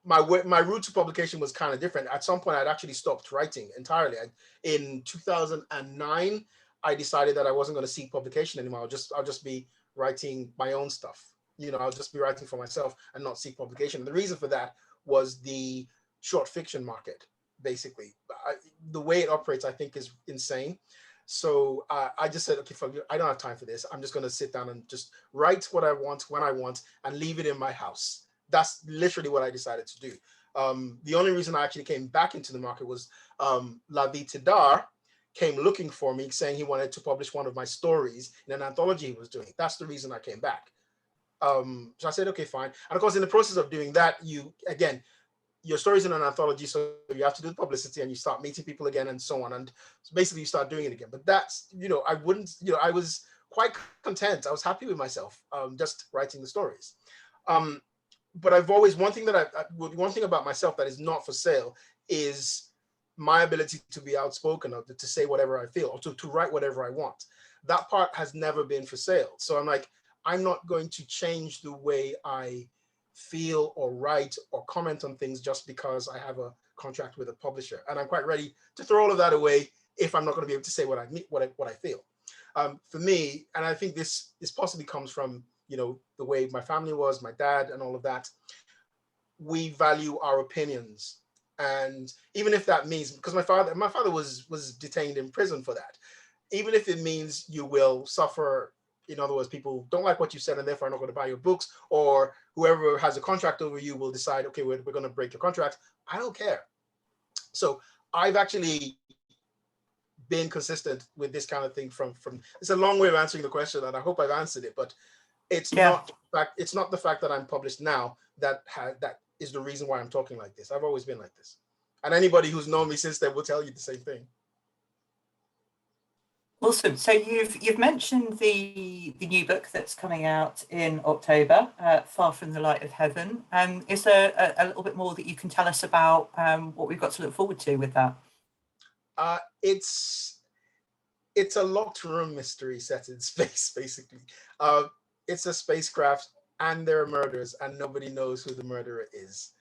My route to publication was kind of different. At some point, I'd actually stopped writing entirely. In 2009, I decided that I wasn't going to seek publication anymore. I'll just be writing my own stuff. You know, I'll just be writing for myself and not seek publication. And the reason for that was the short fiction market. Basically, the way it operates, I think, is insane. So I just said, okay, I don't have time for this. I'm just going to sit down and just write what I want when I want and leave it in my house. That's literally what I decided to do. The only reason I actually came back into the market was La Vie Tidar came looking for me saying he wanted to publish one of my stories in an anthology he was doing. That's the reason I came back. So I said, okay, fine. And of course, in the process of doing that, your story's in an anthology, so you have to do the publicity and you start meeting people again and so on. And so basically you start doing it again. But that's, I was quite content. I was happy with myself, just writing the stories. But one thing about myself that is not for sale is my ability to be outspoken, or to say whatever I feel, or to write whatever I want. That part has never been for sale. So I'm like, I'm not going to change the way I feel or write or comment on things just because I have a contract with a publisher. And I'm quite ready to throw all of that away if I'm not going to be able to say what I feel. For me, and I think this possibly comes from, the way my family was, my dad and all of that, we value our opinions. And even if that means, because my father was detained in prison for that, even if it means you will suffer, in other words, people don't like what you said and therefore are not going to buy your books, or whoever has a contract over you will decide, okay, we're going to break your contract. I don't care. So I've actually been consistent with this kind of thing from it's a long way of answering the question, and I hope I've answered it, but it's not the fact that I'm published now that is the reason why I'm talking like this. I've always been like this. And anybody who's known me since then will tell you the same thing. Awesome. So you've mentioned the new book that's coming out in October, Far from the Light of Heaven. Is there a little bit more that you can tell us about what we've got to look forward to with that? It's a locked room mystery set in space, basically. It's a spacecraft and there are murders and nobody knows who the murderer is.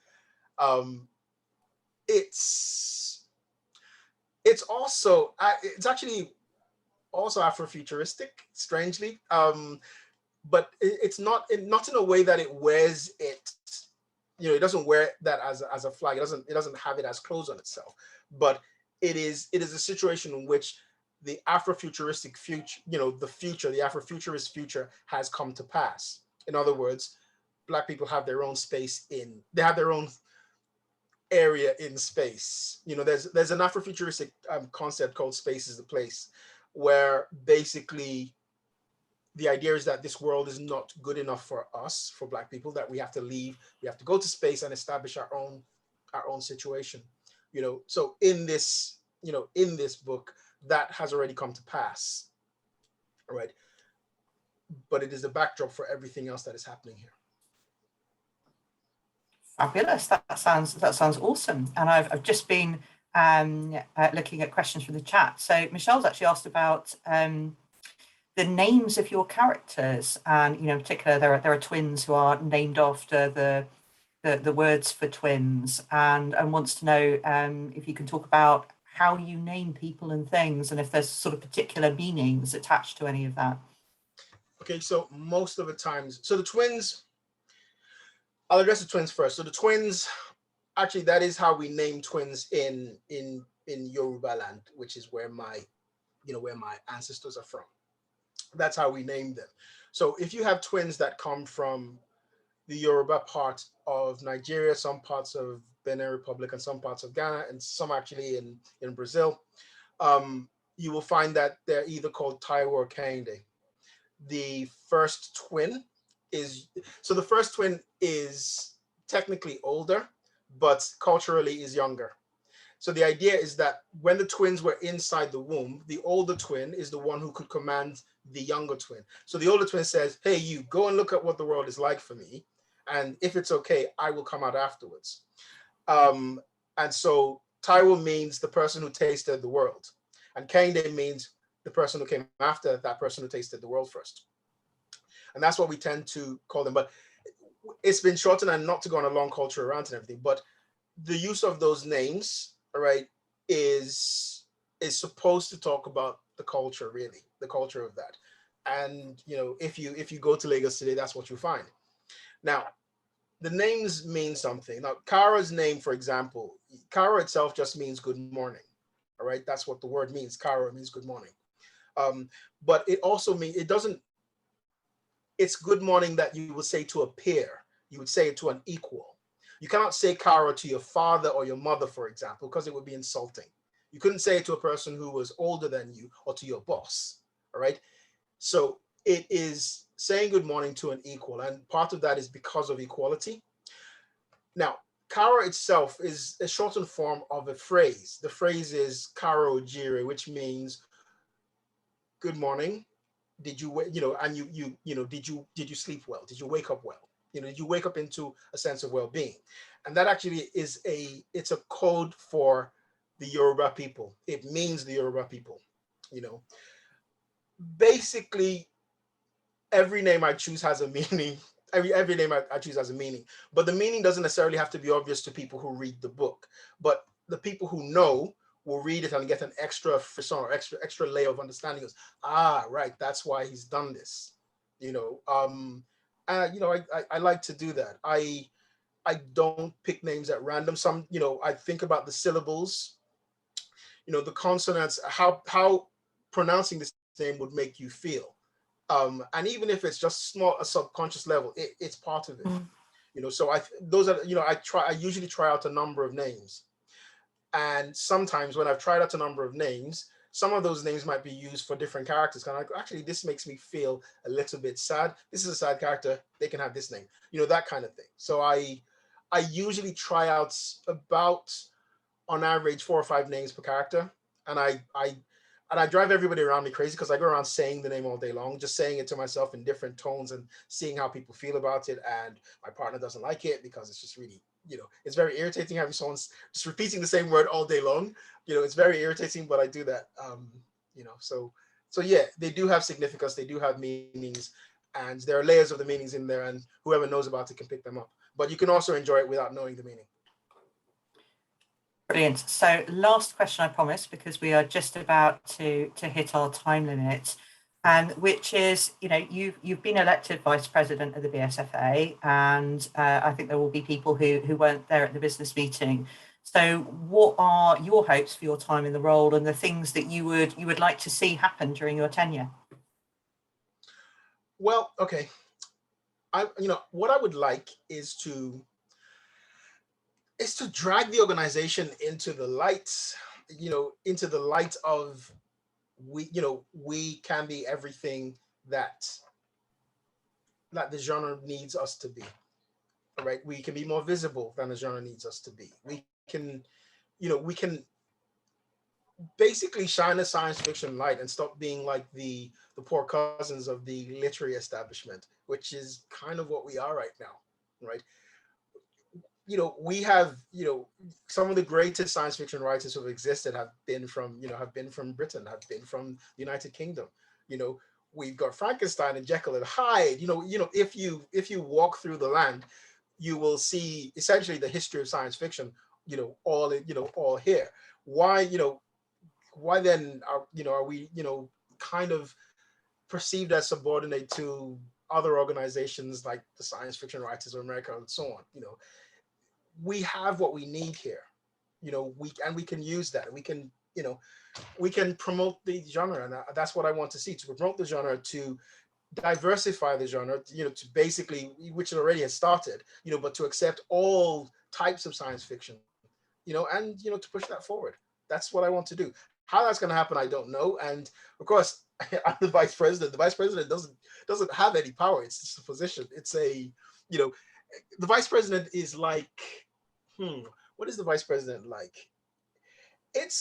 It's actually also Afrofuturistic, strangely, but it's not in a way that it wears it. It doesn't wear that as a flag. It doesn't have it as clothes on itself. But it is a situation in which the Afrofuturistic future, the Afrofuturist future has come to pass. In other words, Black people have their own space they have their own area in space. There's an Afrofuturistic concept called space is the place, where basically the idea is that this world is not good enough for us, for Black people, that we have to leave, we have to go to space and establish our own situation. So in this book, that has already come to pass, right? But it is the backdrop for everything else that is happening here. Fabulous. That sounds awesome. And I've just been looking at questions from the chat. So Michelle's actually asked about the names of your characters, and in particular there are twins who are named after the words for twins, and wants to know if you can talk about how you name people and things, and if there's sort of particular meanings attached to any of that. Okay, so most of the times, so the twins, I'll address the twins first. So the twins, actually, that is how we name twins in Yoruba land, which is where my ancestors are from. That's how we name them. So if you have twins that come from the Yoruba part of Nigeria, some parts of Benin Republic, and some parts of Ghana, and some actually in Brazil, you will find that they're either called Taiwo or Kehinde. The first twin is technically older, but culturally is younger. So the idea is that when the twins were inside the womb, the older twin is the one who could command the younger twin. So the older twin says, hey, you go and look at what the world is like for me. And if it's okay, I will come out afterwards. And so Taiwo means the person who tasted the world. And Kehinde means the person who came after that person who tasted the world first. And that's what we tend to call them. But it's been shortened, and not to go on a long cultural rant and everything, but the use of those names, all right, is supposed to talk about the culture, really, the culture of that. And if you go to Lagos today, that's what you find. Now, the names mean something. Now, Kara's name, for example, Kara itself just means good morning. All right, that's what the word means. Kara means good morning. But it also means it's good morning that you would say to a peer. You would say it to an equal. You cannot say Kara to your father or your mother, for example, because it would be insulting. You couldn't say it to a person who was older than you or to your boss. All right. So it is saying good morning to an equal, and part of that is because of equality. Now, Karo itself is a shortened form of a phrase. The phrase is Karo Jire, which means good morning. Did you and did you sleep well? Did you wake up well? Did you wake up into a sense of well-being? And that actually is it's a code for the Yoruba people. It means the Yoruba people. Basically, every name I choose has a meaning. Every name I choose has a meaning, but the meaning doesn't necessarily have to be obvious to people who read the book. But the people who know will read it and get an extra frisson or extra layer of understanding. Right, that's why he's done this. I like to do that. I don't pick names at random. Some, I think about the syllables, the consonants, how pronouncing this name would make you feel. And even if it's just small, a subconscious level, it's part of it. So I usually try out a number of names. And sometimes when I've tried out a number of names, some of those names might be used for different characters. Kind of like, actually, this makes me feel a little bit sad. This is a sad character. They can have this name, that kind of thing. So I usually try out about, on average, 4 or 5 names per character. And I drive everybody around me crazy because I go around saying the name all day long, just saying it to myself in different tones and seeing how people feel about it. And my partner doesn't like it because it's just really, it's very irritating having someone just repeating the same word all day long. It's very irritating, but I do that. So yeah, they do have significance. They do have meanings, and there are layers of the meanings in there, and whoever knows about it can pick them up. But you can also enjoy it without knowing the meaning. Brilliant. So last question, I promise, because we are just about to hit our time limit, and which is, you've been elected vice president of the BSFA, and I think there will be people who weren't there at the business meeting. So what are your hopes for your time in the role, and the things that you would like to see happen during your tenure? Well, okay. What I would like is to drag the organization into the light, of we can be everything that the genre needs us to be. All right, we can be more visible than the genre needs us to be. We can basically shine a science fiction light and stop being like the poor cousins of the literary establishment, which is kind of what we are right now, right? We have, some of the greatest science fiction writers who have existed have been from Britain, have been from the United Kingdom. We've got Frankenstein and Jekyll and Hyde. If you walk through the land, you will see essentially the history of science fiction, all here. Why then are we, kind of perceived as subordinate to other organizations like the Science Fiction Writers of America and so on? We have what we need here. We can use that. We can promote the genre, and that's what I want to see, to promote the genre, to diversify the genre, to basically, which it already has started, but to accept all types of science fiction, and to push that forward. That's what I want to do. How that's going to happen, I don't know. And of course, I'm the vice president. The vice president doesn't have any power. It's just a position. It's a, the vice president is like, what is the vice president like? It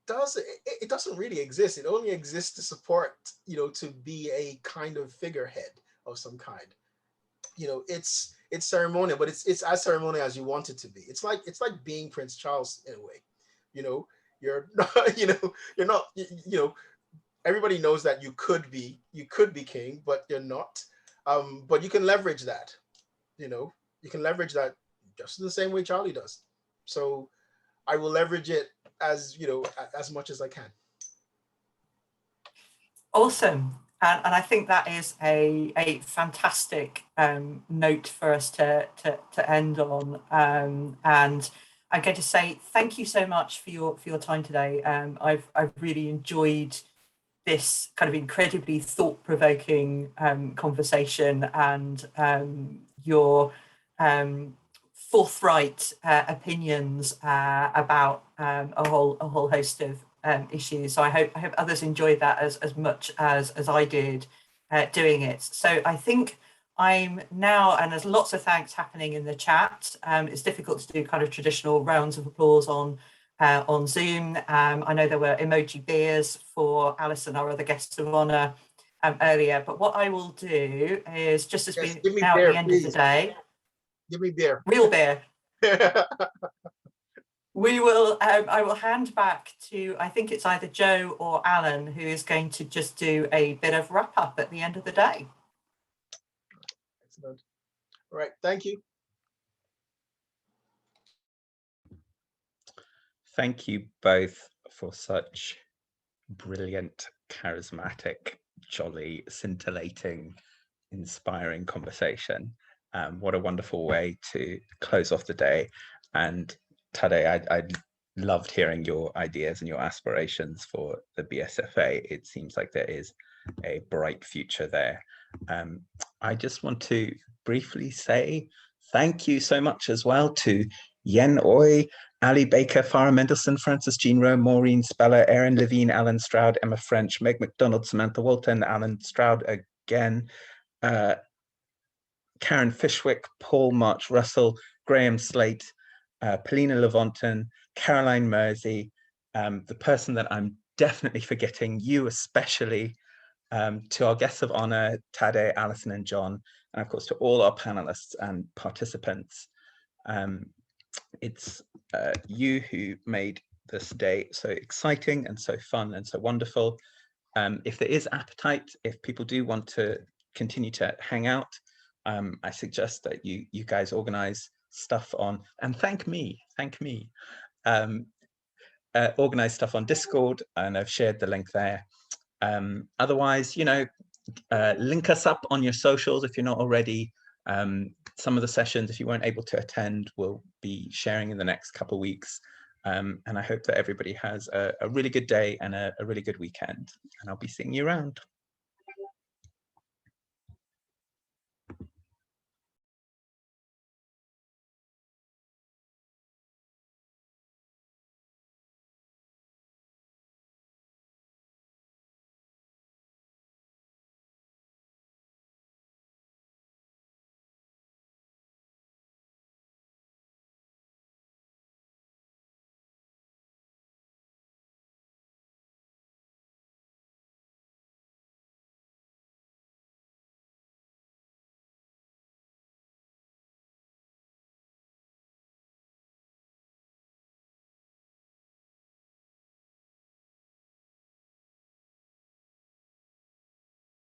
doesn't really exist. It only exists to support, to be a kind of figurehead of some kind. It's ceremonial, but it's as ceremonial as you want it to be. It's like being Prince Charles in a way. You're not, you're not, everybody knows that you could be king, but you're not. But you can leverage that. You can leverage that just in the same way Charlie does. So I will leverage it as much as I can. Awesome. And I think that is a fantastic note for us to end on. And I'm going to say thank you so much for your time today. I've really enjoyed this kind of incredibly thought-provoking conversation, and your forthright opinions about a whole host of issues. So I hope others enjoyed that as much as I did doing it. So I think I'm now, and there's lots of thanks happening in the chat. It's difficult to do kind of traditional rounds of applause on Zoom. I know there were emoji beers for Alison, our other guest of honour, earlier. But what I will do is, just as Yes, we now beer, at the end please. of the day, Give me beer. real beer. We will. I will hand back to, I think it's either Joe or Alan, who is going to just do a bit of wrap up at the end of the day. Excellent. All right. Thank you. Thank you both for such brilliant, charismatic, jolly, scintillating, inspiring conversation. What a wonderful way to close off the day. And Tade, I loved hearing your ideas and your aspirations for the BSFA. It seems like there is a bright future there. I just want to briefly say thank you so much as well to Yen Oy, Ali Baker, Farah Mendelsohn, Francis Jean Rowe, Maureen Speller, Erin Levine, Alan Stroud, Emma French, Meg McDonald, Samantha Walton, Alan Stroud again, Karen Fishwick, Paul March Russell, Graham Slate, Polina Levonton, Caroline Mersey, the person that I'm definitely forgetting, you especially, to our guests of honor, Tade, Alison and John, and of course to all our panelists and participants. It's you who made this day so exciting and so fun and so wonderful. If there is appetite, if people do want to continue to hang out, I suggest that you guys organize stuff on, and thank me, organize stuff on Discord, and I've shared the link there. Otherwise, you know, link us up on your socials if you're not already. Some of the sessions, if you weren't able to attend, we'll be sharing in the next couple of weeks. And I hope that everybody has a really good day and a really good weekend. And I'll be seeing you around.